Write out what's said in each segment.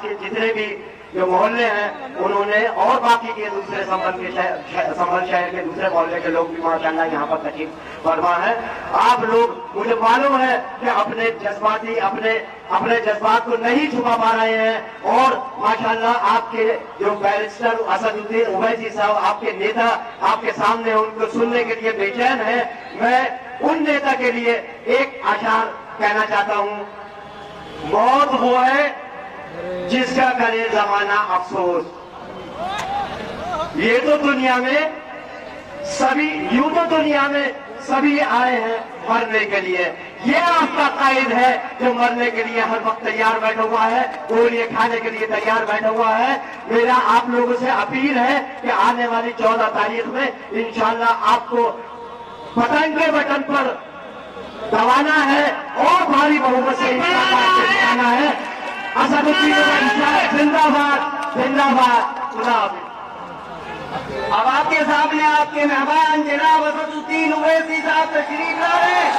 के जितने भी जो मोहल्ले हैं उन्होंने और बाकी के दूसरे संबल शहर के दूसरे मोहल्ले के लोग भी माशाअल्लाह यहाँ पर तशरीफ फरमा है। आप लोग, मुझे मालूम है कि अपने जज्बात को नहीं छुपा पा रहे हैं और माशाअल्लाह आपके जो बैरिस्टर असदुद्दीन ओवैसी साहब, आपके नेता आपके सामने, उनको सुनने के लिए बेचैन है। मैं उन नेता के लिए एक आशार कहना चाहता हूँ, मौत वो है जिसका करे जमाना अफसोस। ये तो दुनिया में सभी, यूं तो दुनिया में सभी आए हैं मरने के लिए, ये आपका कायद है जो मरने के लिए हर वक्त तैयार बैठा हुआ है, गोलियां खाने के लिए तैयार बैठा हुआ है। मेरा आप लोगों से अपील है कि आने वाली 14 तारीख में इंशाअल्लाह आपको पतंग के बटन पर दबाना है और भारी बहुमत से जिताना है। असदुद्दीन जिंदाबाद जिंदाबाद। खुदा हाफिज। अब आपके सामने आपके मेहमान जनाब असदुद्दीन ओवैसी साहब तशरीफ ला रहे हैं।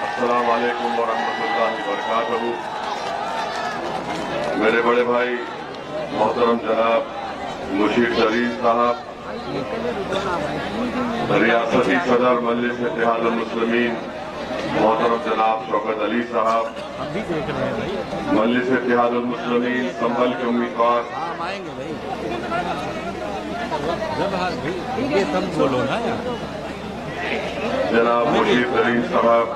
अस्सलाम वालेकुम वरहमतुल्लाहि वबरकातुहू। मेरे बड़े भाई मोहतरम जनाब मुशीर शरीफ साहब, रियासती सदर मजलिस इत्तेहादुल मुस्लिमीन मोहतरम जनाब शौकत अली साहब, मजलिस इत्तेहादुल मुस्लिमीन संभल के उम्मीदवार जनाब मुशीर शरीफ साहब,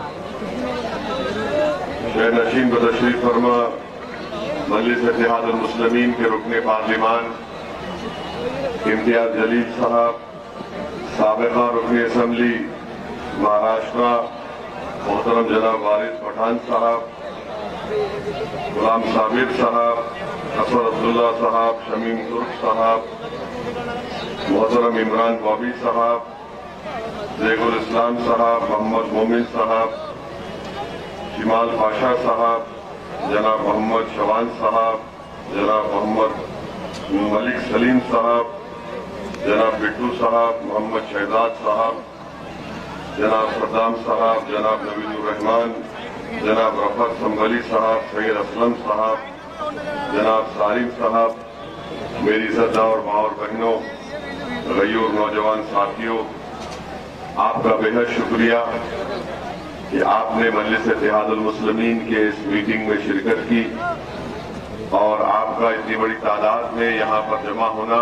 शेर नशीन को तशरीफ फरमा मजलिस इत्तेहादुल मुस्लिमीन के रुकने पार्लिमान इम्तियाज जलील साहब, साबिका रुकनी असम्बली महाराष्ट्र मोहतरम जनाब वारिस पठान साहब, गुलाम साबिर साहब, असद अब्दुल्ला साहब, शमीम तुर्क साहब, मोहतरम इमरान बॉबी साहब, ज़ैगुल इस्लाम साहब, मोहम्मद मोमिन साहब, शिमाल पाशा साहब, जनाब मोहम्मद शवान साहब, जनाब मोहम्मद मलिक सलीम साहब, जनाब बिट्टू साहब, मोहम्मद शहजाद साहब, जनाब सद्दाम साहब, जनाब नवीदुर रहमान, जनाब रफत संभली साहब, सैयद असलम साहब, जनाब सारिम साहब, मेरी सदा और माँ और बहनों, गयूर नौजवान साथियों, आपका बेहद शुक्रिया कि आपने मजलिस इत्तेहादुल मुस्लिमीन के इस मीटिंग में शिरकत की और आपका इतनी बड़ी तादाद में यहाँ पर जमा होना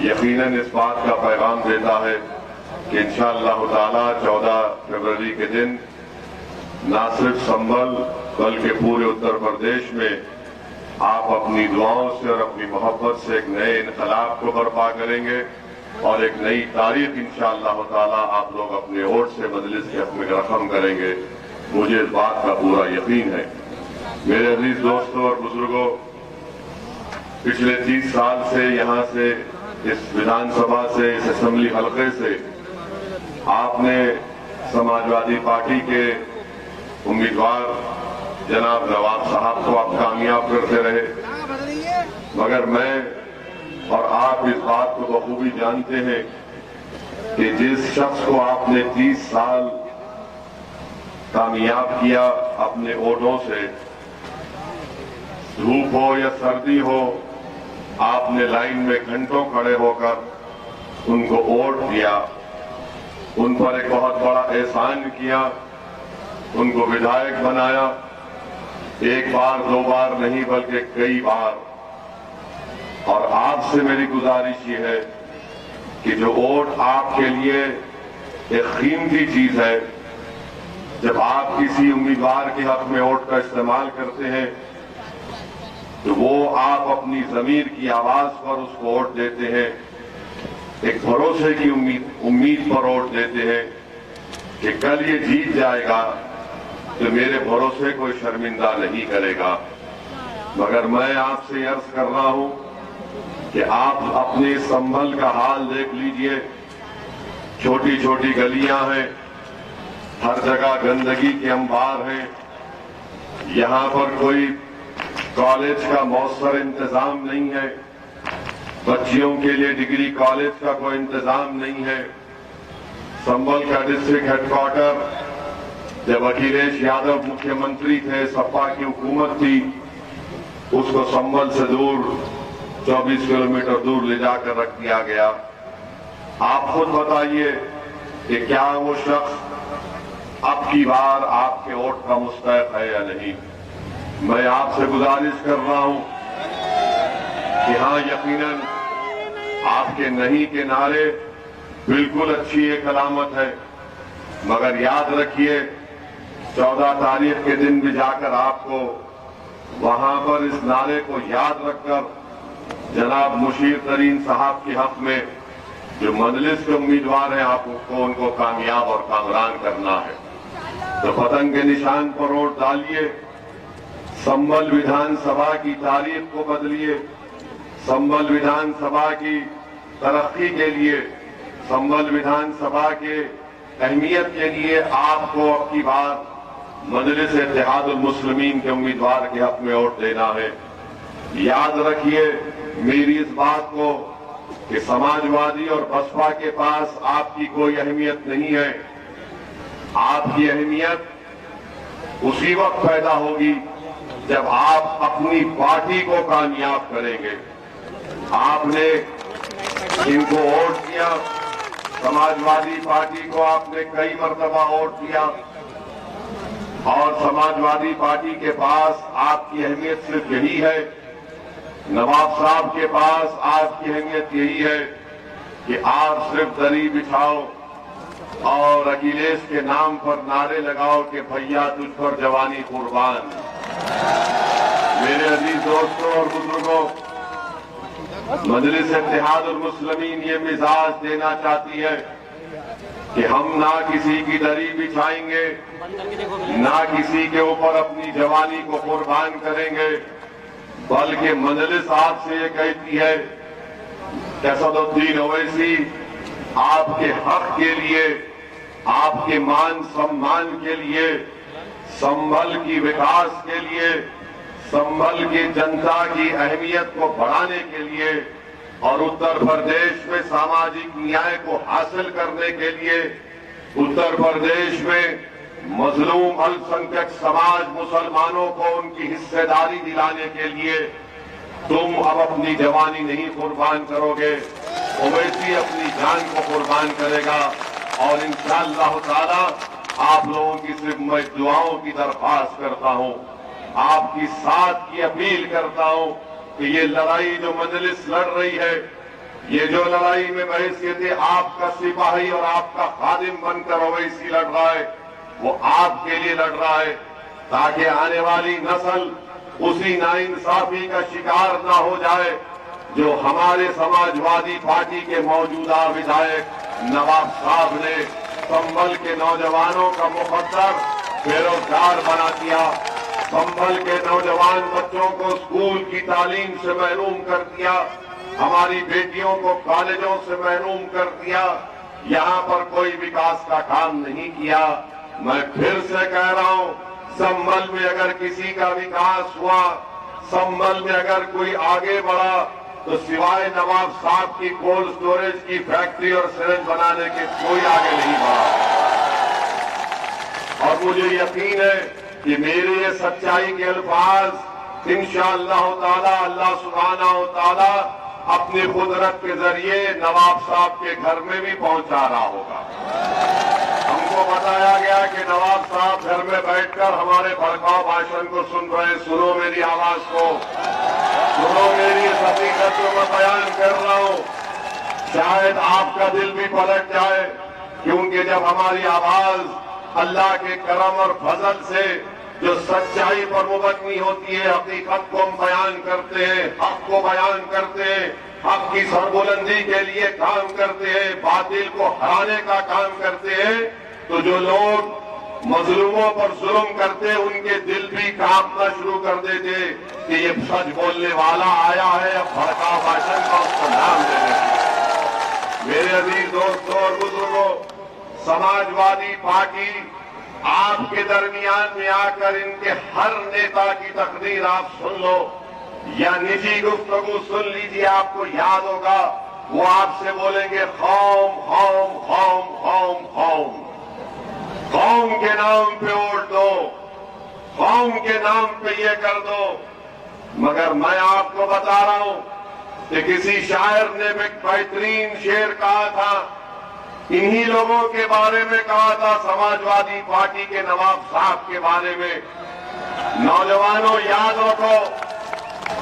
यकीनन इस बात का पैगाम देता है कि इंशाअल्लाह ताला 14 फरवरी के दिन न सिर्फ संभल बल्कि पूरे उत्तर प्रदेश में आप अपनी दुआओं से और अपनी मोहब्बत से एक नए इनकलाब को बर्पा करेंगे और एक नई तारीख इंशाअल्लाह ताला आप लोग अपने वोट से मजलिस के हक में रकम करेंगे। मुझे इस बात का पूरा यकीन है। मेरे अजीज दोस्तों और बुजुर्गों, पिछले 30 साल से यहाँ से, इस विधानसभा से, इस असेंबली हलके से आपने समाजवादी पार्टी के उम्मीदवार जनाब नवाब साहब को आप कामयाब करते रहे, मगर मैं और आप इस बात को बखूबी जानते हैं कि जिस शख्स को आपने 30 साल कामयाब किया अपने वोटों से, धूप हो या सर्दी हो, आपने लाइन में घंटों खड़े होकर उनको वोट दिया, उन पर एक बहुत बड़ा एहसान किया, उनको विधायक बनाया, एक बार दो बार नहीं बल्कि कई बार। और आपसे मेरी गुजारिश ये है कि जो वोट आपके लिए एक कीमती चीज है, जब आप किसी उम्मीदवार के हक में वोट का इस्तेमाल करते हैं तो वो आप अपनी जमीर की आवाज पर उसको वोट देते हैं, एक भरोसे की उम्मीद पर वोट देते हैं कि कल ये जीत जाएगा तो मेरे भरोसे को शर्मिंदा नहीं करेगा। मगर मैं आपसे अर्ज कर रहा हूं कि आप अपने संभल का हाल देख लीजिए। छोटी छोटी गलियां हैं, हर जगह गंदगी के अंबार हैं। यहाँ पर कोई कॉलेज का मौसर इंतजाम नहीं है, बच्चियों के लिए डिग्री कॉलेज का कोई इंतजाम नहीं है। संभल का डिस्ट्रिक्ट हेडक्वार्टर जब अखिलेश यादव मुख्यमंत्री थे, सपा की हुकूमत थी, उसको संभल से दूर 24 किलोमीटर दूर ले जाकर रख दिया गया। आप खुद बताइए कि क्या वो शख्स अब की बार आपके वोट का मुस्तहिक है या नहीं। मैं आपसे गुजारिश कर रहा हूं कि हाँ, यकीनन आपके नहीं के नारे बिल्कुल अच्छी एक अलामत है, मगर याद रखिए 14 तारीख के दिन भी जाकर आपको वहां पर इस नारे को याद रखकर जनाब मुशीर तरीन साहब के हक में जो मजलिस के उम्मीदवार हैं, आपको उनको कामयाब और कामरान करना है। तो पतंग के निशान पर वोट डालिए, संभल विधानसभा की तारीख को बदलिए, संभल विधानसभा की तरक्की के लिए, संभल विधानसभा के अहमियत के लिए आपको अब की बार मजलिस इत्तेहादुल मुस्लिमीन के उम्मीदवार के हक में वोट देना है। याद रखिए मेरी इस बात को कि समाजवादी और बसपा के पास आपकी कोई अहमियत नहीं है। आपकी अहमियत उसी वक्त पैदा होगी जब आप अपनी पार्टी को कामयाब करेंगे। आपने इनको वोट दिया, समाजवादी पार्टी को आपने कई मर्तबा वोट दिया और समाजवादी पार्टी के पास आपकी अहमियत सिर्फ यही है, नवाब साहब के पास आपकी अहमियत यही है कि आप सिर्फ दरी बिछाओ और अखिलेश के नाम पर नारे लगाओ कि भैया तुझ पर जवानी कुर्बान। मेरे अजीज दोस्तों और बुजुर्गों, मजलिस इत्तेहादुल मुस्लिमीन ये मिजाज देना चाहती है कि हम ना किसी की दरी बिछाएंगे, ना किसी के ऊपर अपनी जवानी को कुर्बान करेंगे, बल्कि मजलिस आपसे ये कहती है कि असदुद्दीन ओवैसी आपके हक के लिए, आपके मान सम्मान के लिए, संभल की विकास के लिए, संभल की जनता की अहमियत को बढ़ाने के लिए और उत्तर प्रदेश में सामाजिक न्याय को हासिल करने के लिए, उत्तर प्रदेश में मजलूम अल्पसंख्यक समाज मुसलमानों को उनकी हिस्सेदारी दिलाने के लिए तुम अब अपनी जवानी नहीं कुर्बान करोगे, ओवैसी अपनी जान को कुर्बान करेगा। और इंशाअल्लाह ताला आप लोगों की सिर्फ मैं दुआओं की दरख्वास्त करता हूं, आपकी साथ की अपील करता हूं कि ये लड़ाई जो मजलिस लड़ रही है, ये जो लड़ाई में बहैसियत आपका सिपाही और आपका खादिम बनकर ओवैसी लड़ रहा है, वो आपके लिए लड़ रहा है ताकि आने वाली नस्ल उसी नाइंसाफी का शिकार ना हो जाए जो हमारे समाजवादी पार्टी के मौजूदा विधायक नवाब साहब ने संभल के नौजवानों का मुकद्दर बेरोजगार बना दिया, संभल के नौजवान बच्चों को स्कूल की तालीम से महरूम कर दिया, हमारी बेटियों को कॉलेजों से महरूम कर दिया, यहाँ पर कोई विकास का काम नहीं किया। मैं फिर से कह रहा हूँ, संभल में अगर किसी का विकास हुआ, संभल में अगर कोई आगे बढ़ा, तो सिवाय नवाब साहब की कोल्ड स्टोरेज की फैक्ट्री और सिरेंज बनाने के कोई आगे नहीं बढ़ा। और मुझे यकीन है कि मेरे ये सच्चाई के अल्फाज इंशाअल्लाह ताला अल्लाह सुब्हानहू ताला अपनी कुदरत के जरिए नवाब साहब के घर में भी पहुंचा रहा होगा। हमको बताया गया कि नवाब साहब घर में बैठकर हमारे भड़काऊ भाषण को सुन रहे। सुनो मेरी आवाज को, सुनो मेरी हकीकत को मैं बयान कर रहा हूं। शायद आपका दिल भी पलट जाए, क्योंकि जब हमारी आवाज अल्लाह के करम और फजल से जो सच्चाई पर मुबनी होती है, हकीकत को हम बयान करते हैं, हक को बयान करते हैं, हक की सरबुलंदी के लिए काम करते हैं, बातिल को हराने का काम करते हैं, तो जो लोग मजलूमों पर जुल्म करते उनके दिल भी कांपना शुरू कर देते कि ये सच बोलने वाला आया है, अब भड़काऊ भाषण का उसको नाम दे देते। मेरे अजीज दोस्तों और बुजुर्गों, समाजवादी पार्टी आपके दरमियान में आकर इनके हर नेता की तकरीर आप सुन लो या निजी गुफ्तगू सुन लीजिए, आपको याद होगा वो आपसे बोलेंगे कौम कौम कौम कौम कौम, कौम के नाम पे वोट दो, कौम के नाम पे ये कर दो। मगर मैं आपको बता रहा हूं कि किसी शायर ने एक बेहतरीन शेर कहा था, इन्हीं लोगों के बारे में कहा था, समाजवादी पार्टी के नवाब साहब के बारे में। नौजवानों याद रखो,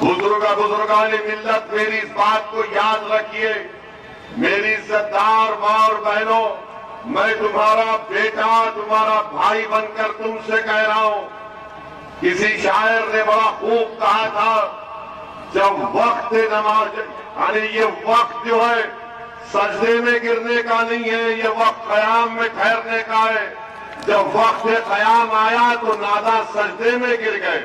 बुजुर्गान मिल्लत, मेरी इस बात को याद रखिए। मेरी इज्जतदार मां और बहनों, मैं तुम्हारा बेटा, तुम्हारा भाई बनकर तुमसे कह रहा हूं, किसी शायर ने बड़ा खूब कहा था, जब वक्त नमाज, यानी ये वक्त जो है सजदे में गिरने का नहीं है, ये वक्त क़याम में ठहरने का है। जब वक्त क़याम आया तो नादा सजदे में गिर गए।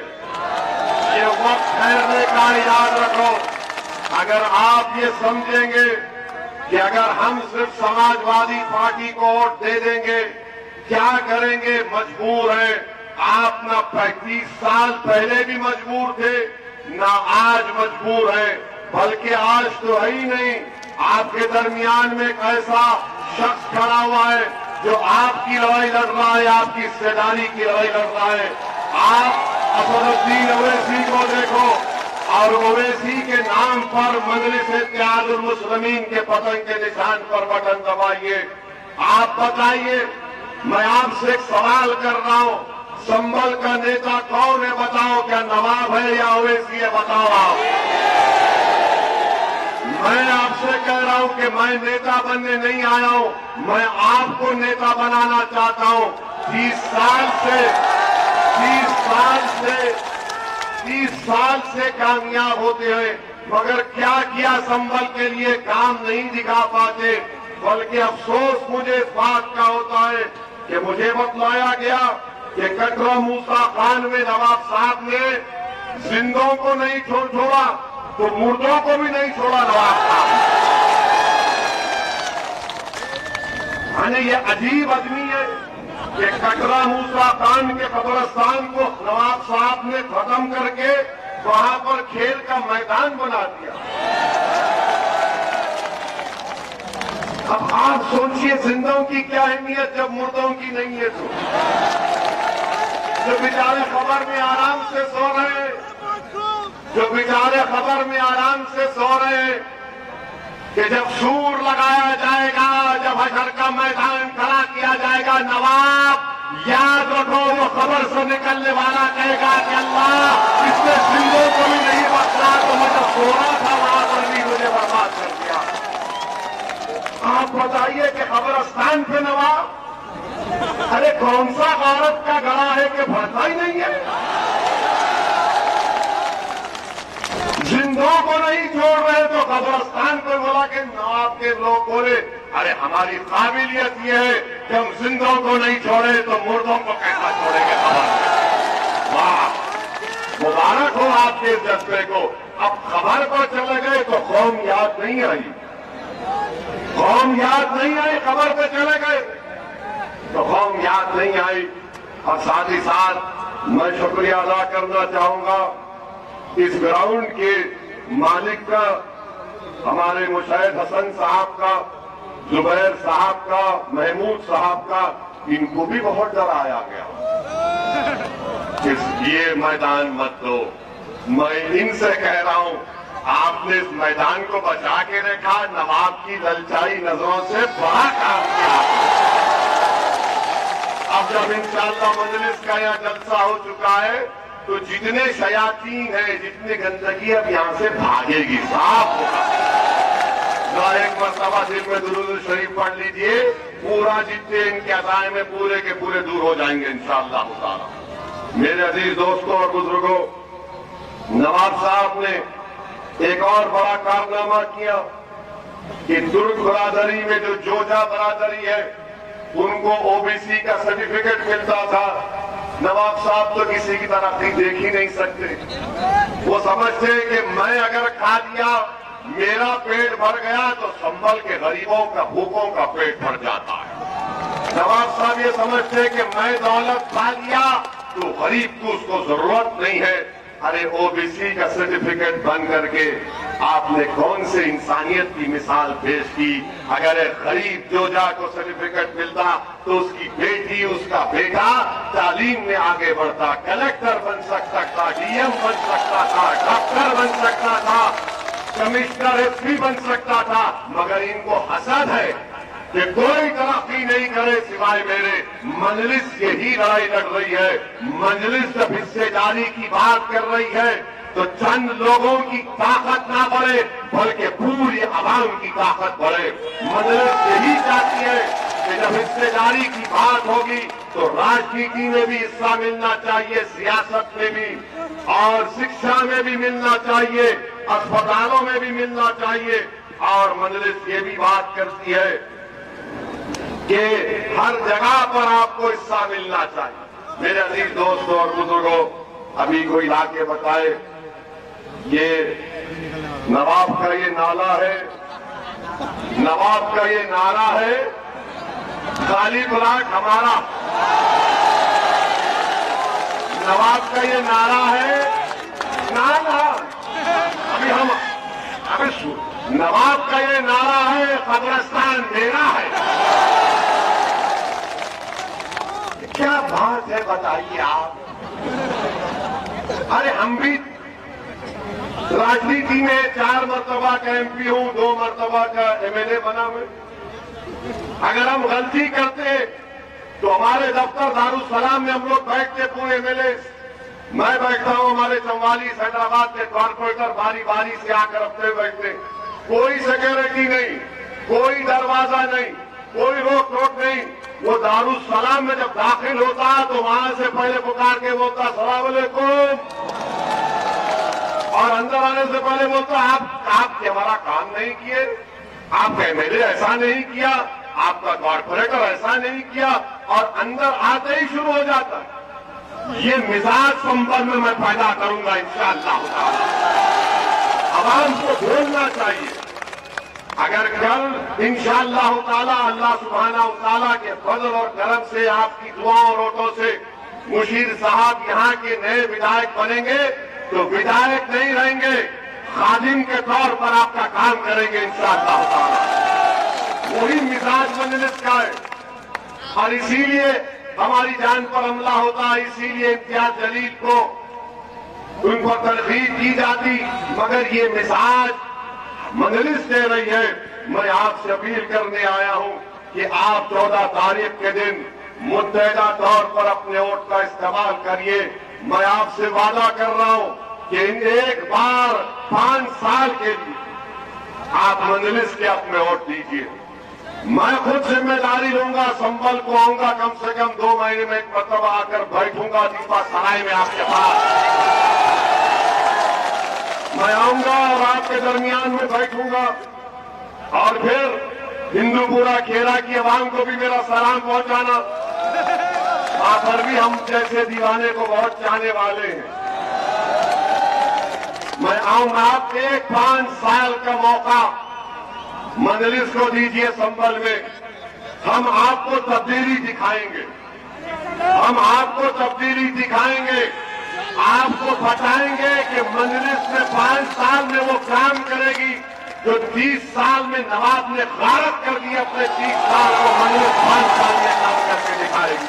ये वक्त ठहरने का याद रखो। अगर आप ये समझेंगे कि अगर हम सिर्फ समाजवादी पार्टी को वोट दे देंगे, क्या करेंगे, मजबूर है आप। ना 35 साल पहले भी मजबूर थे, ना आज मजबूर है, बल्कि आज तो है ही नहीं। आपके दरमियान में एक ऐसा शख्स खड़ा हुआ है जो आपकी लड़ाई लड़ रहा है, आपकी हिस्सेदारी की लड़ाई लड़ रहा है। आप असदुद्दीन ओवैसी को देखो, और ओवैसी के नाम पर मजलिस इत्तेहादुल मुस्लिमीन के पतन के निशान पर बटन दबाइए। आप बताइए, मैं आपसे एक सवाल कर रहा हूं, संभल का नेता कौन है बताओ, क्या नवाब है या ओवैसी है, बताओ आप। मैं आपसे कह रहा हूं कि मैं नेता बनने नहीं आया हूं, मैं आपको नेता बनाना चाहता हूं। 30 साल से कामयाब होते हैं, मगर क्या किया संभल के लिए, काम नहीं दिखा पाते। बल्कि अफसोस मुझे इस बात का होता है कि मुझे बतलाया गया कि कटरा मूसा खान में नवाब साहब ने जिंदों को नहीं छोड़ा तो मुर्दों को भी नहीं छोड़ा नवाब साहब। यानी ये अजीब आदमी है कि कटरा मूसा खान के कब्रिस्तान को नवाब साहब ने खत्म करके वहां पर खेल का मैदान बना दिया। अब आप सोचिए जिंदों की क्या अहमियत जब मुर्दों की नहीं है। तो जो बेचारे खबर में आराम से सो रहे हैं, जो बेचारे खबर में आराम से सो रहे हैं कि जब सूर लगाया जाएगा, जब हशर का मैदान खड़ा किया जाएगा, नवाब याद रखो वो खबर से निकलने वाला कहेगा कि अल्लाह इसने जिंदों को भी नहीं बख्शा, तो मैं जब सो रहा था वहां पर भी मुझे बर्बाद कर दिया। आप बताइए कि कब्रिस्तान पे नवाब, अरे कौन सा गारत का गला है कि भरता ही नहीं है। जिंदों को नहीं छोड़ रहे तो कब्रिस्तान पर बोला कि नवाब के लोग बोले, अरे हमारी काबिलियत ये है कि हम जिंदों को नहीं छोड़े तो मुर्दों को कैसा छोड़ेंगे खबर में। वाह, मुबारक हो आपके इस जज्बे को। अब खबर पर चले गए तो कौम याद नहीं आई, कौम याद नहीं आई, खबर पे चले गए तो कौम याद नहीं आई। और साथ ही साथ मैं शुक्रिया अदा करना चाहूंगा इस ग्राउंड के मालिक का, हमारे मुशाहिद हसन साहब का, जुबैर साहब का, महमूद साहब का। इनको भी बहुत डराया गया कि ये मैदान मत दो। मैं इनसे कह रहा हूं, आपने इस मैदान को बचा के रखा, नवाब की ललचाई नजरों से बड़ा काम किया। अब जब इंशाअल्लाह मजलिस का यहां जलसा हो चुका है तो जितने शयातीन है, जितनी गंदगी अब यहां से भागेगी, साफ होगा। एक मरतबा दिल में दुरूद शरीफ पढ़ लीजिए, पूरा जितने इनके अदाए में पूरे के पूरे दूर हो जाएंगे इंशाअल्लाह ताला। मेरे अजीज दोस्तों और बुजुर्गों, नवाब साहब ने एक और बड़ा कारनामा किया कि दुर्ग बरादरी में जो जोजा बरादरी है उनको ओबीसी का सर्टिफिकेट मिलता था। नवाब साहब तो किसी की तरक्की देख ही नहीं सकते। वो समझते कि मैं अगर खा दिया मेरा पेट भर गया तो संभल के गरीबों का, भूखों का पेट भर जाता है। नवाब साहब ये समझते कि मैं दौलत पा लिया तो गरीब को उसको जरूरत नहीं है। अरे ओबीसी का सर्टिफिकेट बन करके आपने कौन से इंसानियत की मिसाल पेश की। अगर एक गरीब जोजा को सर्टिफिकेट मिलता तो उसकी बेटी, उसका बेटा तालीम में आगे बढ़ता, कलेक्टर बन सकता था, डीएम बन सकता था, डॉक्टर बन सकता था, कमिश्नर एसपी बन सकता था। मगर इनको हसद है कि कोई तरक्की नहीं करे सिवाय मेरे। मजलिस यही लड़ाई लड़ रही है। मजलिस जब हिस्सेदारी की बात कर रही है तो चंद लोगों की ताकत ना बढ़े बल्कि पूरी आवाम की ताकत बढ़े। मजलिस यही चाहती है कि जब हिस्सेदारी की बात होगी तो राजनीति में भी हिस्सा मिलना चाहिए, सियासत में भी, और शिक्षा में भी मिलना चाहिए, अस्पतालों में भी मिलना चाहिए। और मजलिस ये भी बात करती है कि हर जगह पर आपको हिस्सा मिलना चाहिए। मेरे अजीज दोस्तों और बुजुर्गों, अभी कोई लाके बताए ये नवाब का ये नाला है, नवाब का ये नारा है, खाली प्लाट हमारा। नवाब का ये नारा है, नारा अभी नवाब का ये नारा है, कब्रिस्तान मेरा है। क्या बात है बताइए आप। अरे हम भी राजनीति में 4 मरतबा का एमपी हूं, 2 मरतबा का एमएलए बना मैं। अगर हम गलती करते तो हमारे दफ्तर दारुसलाम में हम लोग बैठते, पूरे एमएलए, मैं बैठता हूं, हमारे 44 हैदराबाद के कॉर्पोरेटर बारी बारी से आकर अपने बैठते। कोई सिक्योरिटी नहीं, कोई दरवाजा नहीं, कोई रोक टोक नहीं। वो दारुसलाम में जब दाखिल होता तो वहां से पहले पुकार के बोलता अस्सलाम वालेकुम, और अंदर आने से पहले बोलता आप हमारा काम नहीं किए, आपका एमएलए ऐसा नहीं किया, आपका कॉर्पोरेटर ऐसा नहीं किया, और अंदर आते ही शुरू हो जाता। ये मिजाज संपन्न में मैं पैदा करूंगा इंशाअल्लाह ताला। आवाम को बोलना चाहिए। अगर कल इंशाअल्लाह ताला अल्लाह सुब्हानहू ताला के फजल और करम से, आपकी दुआओं और वोटों से मुशीर साहब यहाँ के नए विधायक बनेंगे तो विधायक नहीं रहेंगे, खादिम के तौर पर आपका काम करेंगे इंशाअल्लाह ताला। वही मिजाज मजलिस का है और इसीलिए हमारी जान पर हमला होता है, इसीलिए इम्तियाज जलील को उन पर तरकीब की जाती। मगर ये मिजाज मजलिस दे रही है। मैं आपसे अपील करने आया हूं कि आप 14 तारीख के दिन मुत्तहदा तौर पर अपने वोट का इस्तेमाल करिए। मैं आपसे वादा कर रहा हूं कि एक बार 5 साल के लिए आप मजलिस के अपने वोट दीजिए। मैं खुद जिम्मेदारी लूंगा, संभल को आऊंगा, कम से कम 2 महीने में एक मरतबा आकर बैठूंगा दीपा सराय में आपके पास। मैं आऊंगा और आपके दरमियान में बैठूंगा और फिर हिंदूपुरा खेरा की आवाम को भी मेरा सलाम पहुंचाना। वहां पर भी हम जैसे दीवाने को बहुत चाहने वाले हैं। मैं आऊंगा, आप एक 5 साल का मौका मजलिस को दीजिए संभल में। हम आपको तब्दीली दिखाएंगे, हम आपको तब्दीली दिखाएंगे, आपको बताएंगे कि मजलिस में 5 साल में वो काम करेगी जो 30 साल में नवाब ने गारत कर दिया। अपने 30 साल को मजलिस 5 साल में काम करके दिखाएगी।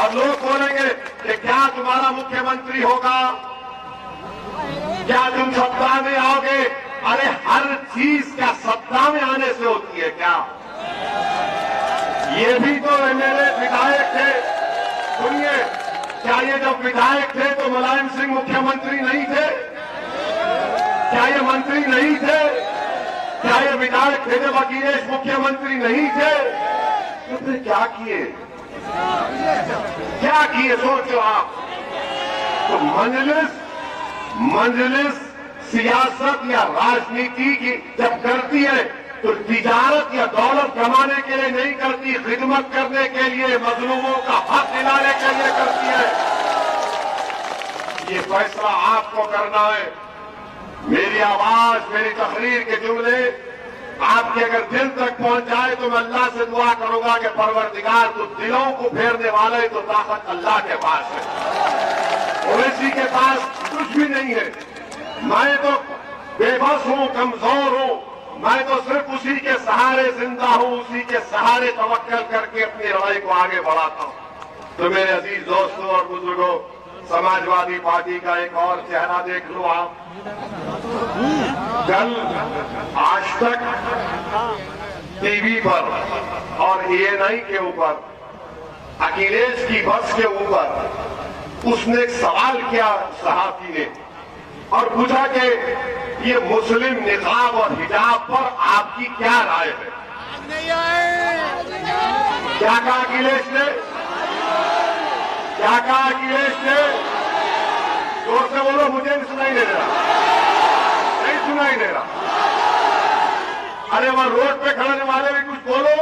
और लोग बोलेंगे कि क्या तुम्हारा मुख्यमंत्री होगा, क्या तुम सत्ता में आओगे? अरे हर चीज क्या सत्ता में आने से होती है क्या? ये भी तो एमएलए विधायक थे। सुनिए, क्या ये जब विधायक थे तो मुलायम सिंह मुख्यमंत्री नहीं थे? क्या ये मंत्री नहीं थे? क्या ये विधायक थे जब अखिलेश मुख्यमंत्री नहीं थे? तो फिर क्या किए, क्या किए सोचो आप। तो मजलिस सियासत या राजनीति की जब करती है तो तिजारत या दौलत कमाने के लिए नहीं करती, खिदमत करने के लिए, मजलूमों का हक दिलाने के लिए करती है। ये फैसला आपको करना है। मेरी आवाज, मेरी तकरीर के जुमले आपके अगर दिल तक पहुंच जाए तो मैं अल्लाह से दुआ करूंगा कि परवरदिगार तो दिलों को फेरने वाले तो ताकत अल्लाह के पास है, ओवैसी के पास कुछ भी नहीं है। मैं तो बेबस हूं, कमजोर हूं, मैं तो सिर्फ उसी के सहारे जिंदा हूं, उसी के सहारे तवक्कल करके अपनी लड़ाई को आगे बढ़ाता हूं। तो मेरे अजीज दोस्तों और बुजुर्गों, समाजवादी पार्टी का एक और चेहरा देख लो आप। कल आज तक टीवी पर और एएनआई के ऊपर अखिलेश की बस के ऊपर उसने एक सवाल किया सहाफी ने और पूछा कि ये मुस्लिम निकाब और हिजाब पर आपकी क्या राय है? क्या कहा अखिलेश ने? क्या कहा अखिलेश ने? जोर से बोलो, मुझे नहीं सुनाई दे रहा, नहीं सुनाई दे रहा। अरे वहां रोड पे खड़े वाले भी कुछ बोलो।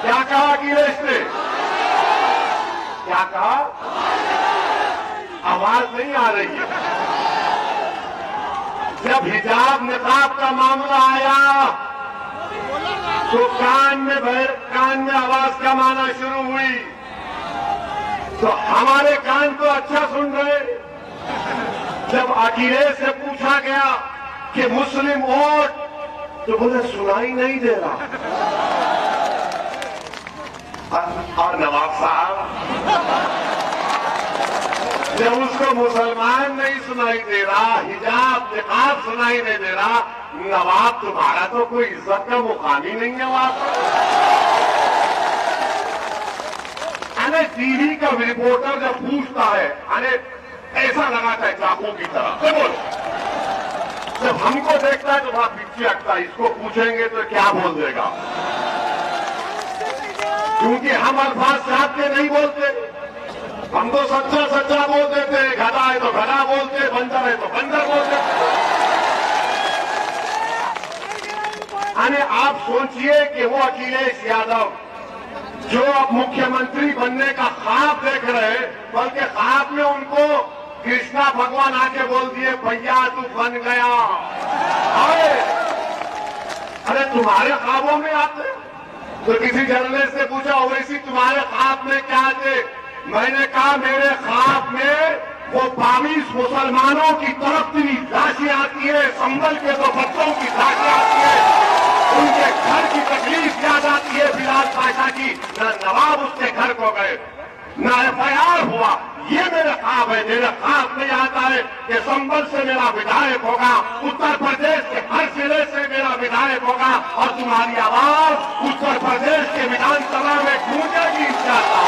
क्या कहा अखिलेश ने? क्या कहा? आवाज नहीं आ रही है। जब हिजाब निकाब का मामला आया तो कान में आवाज कम आना शुरू हुई। तो हमारे कान तो अच्छा सुन रहे। जब अखिलेश से पूछा गया कि मुस्लिम वोट, तो बोले सुनाई नहीं दे रहा। और नवाब साहब, जब उसको मुसलमान नहीं सुनाई दे रहा, हिजाब निकाब सुनाई नहीं दे रहा, नवाब तुम्हारा तो कोई इज्जत का मुकाम ही नहीं है वहां पर। अरे टीवी का रिपोर्टर जब पूछता है, अरे ऐसा लगाता है चाकू की तरह, बोल। जब हमको देखता है तो वहां पीछे हटता है, इसको पूछेंगे तो क्या बोल देगा? क्योंकि हम अल्फाज चाहत के नहीं बोलते, हम तो सच्चा सच्चा बोल देते हैं। गधा है तो गधा बोलते, बंदर है तो बंदर बोलते। अरे आप सोचिए कि वो अखिलेश यादव जो अब मुख्यमंत्री बनने का ख्वाब देख रहे हैं, बल्कि ख्वाब में उनको कृष्णा भगवान आके बोल दिए, भैया तू बन गया। अरे तुम्हारे ख्वाबों में आते? तो किसी जर्नलिस्ट से पूछा, ओवैसी तुम्हारे ख्वाब में क्या थे? मैंने कहा मेरे ख्वाब में वो 22 मुसलमानों की तड़पती लाशें आती है, संभल के 2 बच्चों की लाशें आती है, उनके घर की तकलीफ याद आती है बिलाल पाशा की। न नवाब उसके घर को गए, न एफआईआर हुआ। ये मेरा ख्वाब है। मेरा ख्वाब नहीं आता है कि संभल से मेरा विधायक होगा, उत्तर प्रदेश के हर जिले से मेरा विधायक होगा और तुम्हारी आवाज उत्तर प्रदेश के विधानसभा में गूंजेगी इंशाअल्लाह।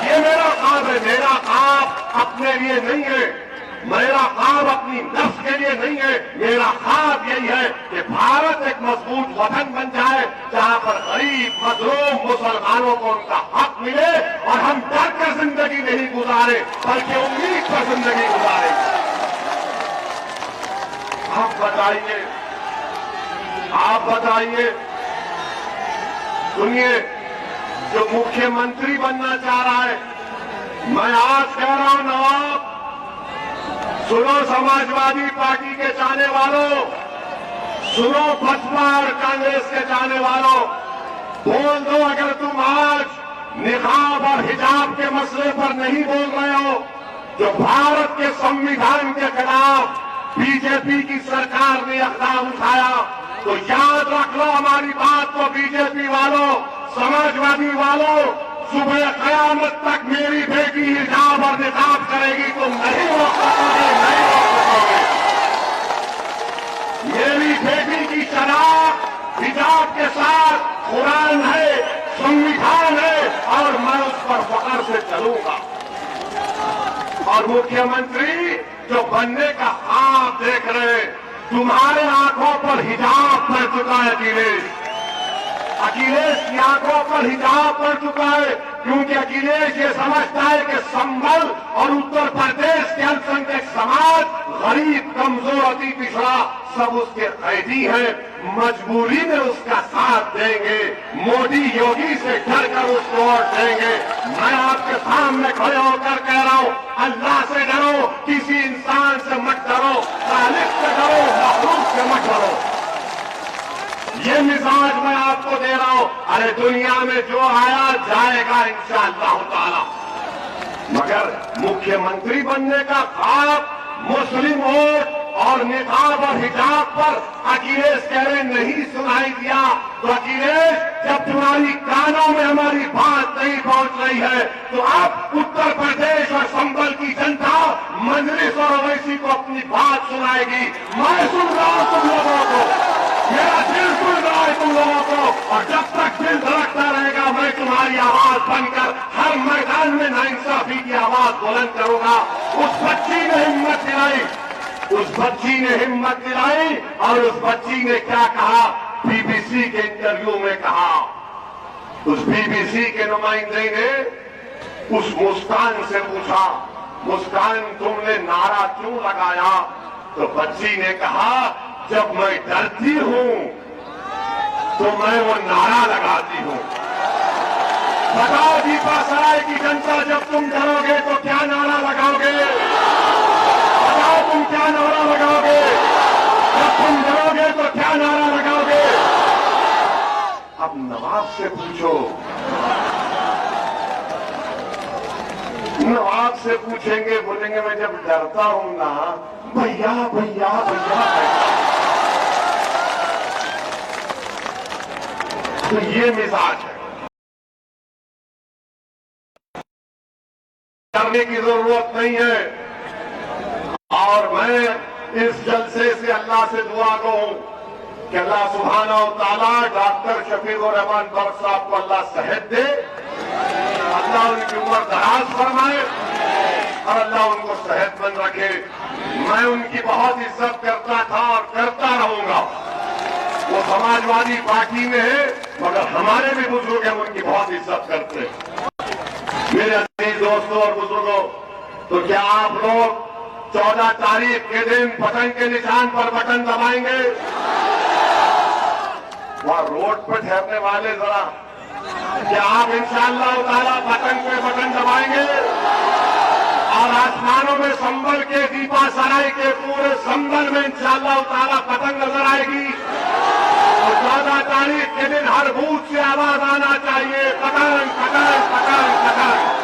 ये मेरा ख्वाब है। मेरा ख्वाब अपने लिए नहीं है, मेरा ख्वाब अपनी नफ्स के लिए नहीं है। मेरा ख्वाब यही है कि भारत एक मजबूत वतन बन जाए जहां पर गरीब मजलूम मुसलमानों को उनका हक मिले और हम डर कर जिंदगी नहीं गुजारे बल्कि उम्मीद पर जिंदगी गुजारे। आप बताइए, सुनिए, जो मुख्यमंत्री बनना चाह रहा है, मैं आज कह रहा हूं नवाब, सुनो समाजवादी पार्टी के चाहने वालों, सुनो बसपा और कांग्रेस के चाहने वालों, बोल दो अगर तुम आज निकाब और हिजाब के मसले पर नहीं बोल रहे हो, जो भारत के संविधान के खिलाफ बीजेपी की सरकार ने इक़दाम उठाया, तो याद रख लो हमारी बात को। बीजेपी वालों, समाजवादी वालों, सुबह कयामत तक मेरी बेटी हिजाब और निकाब करेगी, तुम नहीं रोक सकोगे, नहीं रोक सकोगे। मेरी बेटी की शराब हिजाब के साथ कुरान है, संविधान है और मैं उस पर फख्र से चलूंगा। और मुख्यमंत्री जो बनने का ख्वाब देख रहे, तुम्हारे आंखों पर हिजाब पड़ चुका है अखिलेश की आंखों पर हिजाब पड़ चुका है, क्योंकि अखिलेश ये समझता है कि संभल और उत्तर प्रदेश के अल्पसंख्यक समाज, गरीब, कमजोर, अति पिछड़ा सब उसके कैदी हैं। मजबूरी में उसका साथ देंगे, मोदी योगी से डरकर उसको वोट देंगे। मैं आपके सामने खड़े होकर कह रहा हूं, अल्लाह से डरो, किसी इंसान से मत डरो, खालिक से डरो, मखलूक से मत डरो। ये मिजाज मैं आपको दे रहा हूं। अरे दुनिया में जो आया जाएगा इंशाअल्लाह ताला, मगर मुख्यमंत्री बनने का ख्वाब मुस्लिम वोट और निकाब और हिजाब पर अखिलेश कह रहे नहीं सुनाई दिया। तो अखिलेश, जब तुम्हारी कानों में हमारी बात नहीं पहुंच रही है तो अब उत्तर प्रदेश और संभल की जनता मजलिस और ओवैसी को अपनी बात सुनाएगी। मैं सुन रहा हूं तुम लोगों को, मेरा दिल सुन रहा है तुम लोगों को, और जब तक दिल धड़कता रहेगा मैं तुम्हारी आवाज बनकर हर मैदान में नाइंसाफी की आवाज बुलंद करूंगा। उस बच्ची ने हिम्मत दिलाई, उस बच्ची ने हिम्मत दिलाई, और उस बच्ची ने क्या कहा, बीबीसी के इंटरव्यू में कहा, उस बीबीसी के नुमाइंदे ने उस मुस्कान से पूछा, मुस्कान तुमने नारा क्यों लगाया? तो बच्ची ने कहा, जब मैं डरती हूं तो मैं वो नारा लगाती हूं। बताओ दीपासराय की जनता, जब तुम डरोगे तो क्या नारा लगाओगे? बताओ तुम क्या नारा लगाओगे? जब तुम डरोगे तो क्या नारा लगाओगे? अब नवाब से पूछो, नवाब से पूछेंगे, बोलेंगे मैं जब डरता हूं ना, भैया भैया भैया। तो ये मिजाज है, डरने की जरूरत नहीं है। और मैं इस जलसे से अल्लाह से दुआ कहूं कि अल्लाह सुब्हानहू व तआला डॉक्टर शफीकुर रहमान बख्श साहब को अल्लाह सेहत दे, अल्लाह उनकी उम्र दराज फरमाए और अल्लाह उनको सेहतमंद रखे। मैं उनकी बहुत इज्जत करता था और करता रहूंगा। वो समाजवादी पार्टी में है, मगर हमारे भी बुजुर्ग हम उनकी बहुत इज्जत करते हैं। मेरे अजीज दोस्तों और बुजुर्गों, तो क्या आप लोग 14 तारीख के दिन पतंग के निशान पर बटन दबाएंगे? वहां रोड पर ठहरने वाले जरा, क्या आप इंशाअल्लाह ताला पतंग पे बटन दबाएंगे? और आसमानों में संभल के दीपासराय के पूरे संभल में इंशाअल्लाह ताला पतंग नजर आएगी। और 14 तारीख के दिन हर बूथ से आवाज आना चाहिए, पतंग पतंग पतंग पतंग।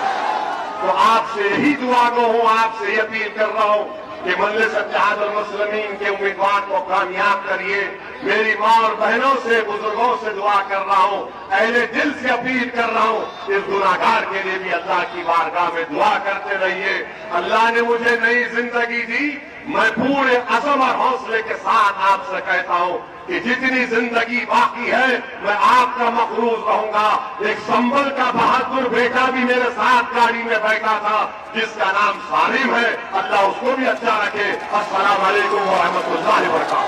तो आपसे यही दुआ को हूं, आपसे ही अपील कर रहा हूं कि मजलिस इत्तेहादुल मुस्लिमीन के उम्मीदवार को कामयाब करिए। मेरी मां और बहनों से, बुजुर्गों से दुआ कर रहा हूं, अहले दिल से अपील कर रहा हूं, इस गुनाहगार के लिए भी अल्लाह की बारगाह में दुआ करते रहिए। अल्लाह ने मुझे नई जिंदगी दी, मैं पूरे अज़म और हौसले के साथ आपसे कहता हूं कि जितनी जिंदगी बाकी है मैं आपका मखरूज रहूंगा। एक संभल का बहादुर बेटा भी मेरे साथ गाड़ी में बैठा था, जिसका नाम सालिम है, अल्लाह उसको भी अच्छा रखे। अस्सलाम वालेकुम व रहमतुल्लाहि व बरकातहू।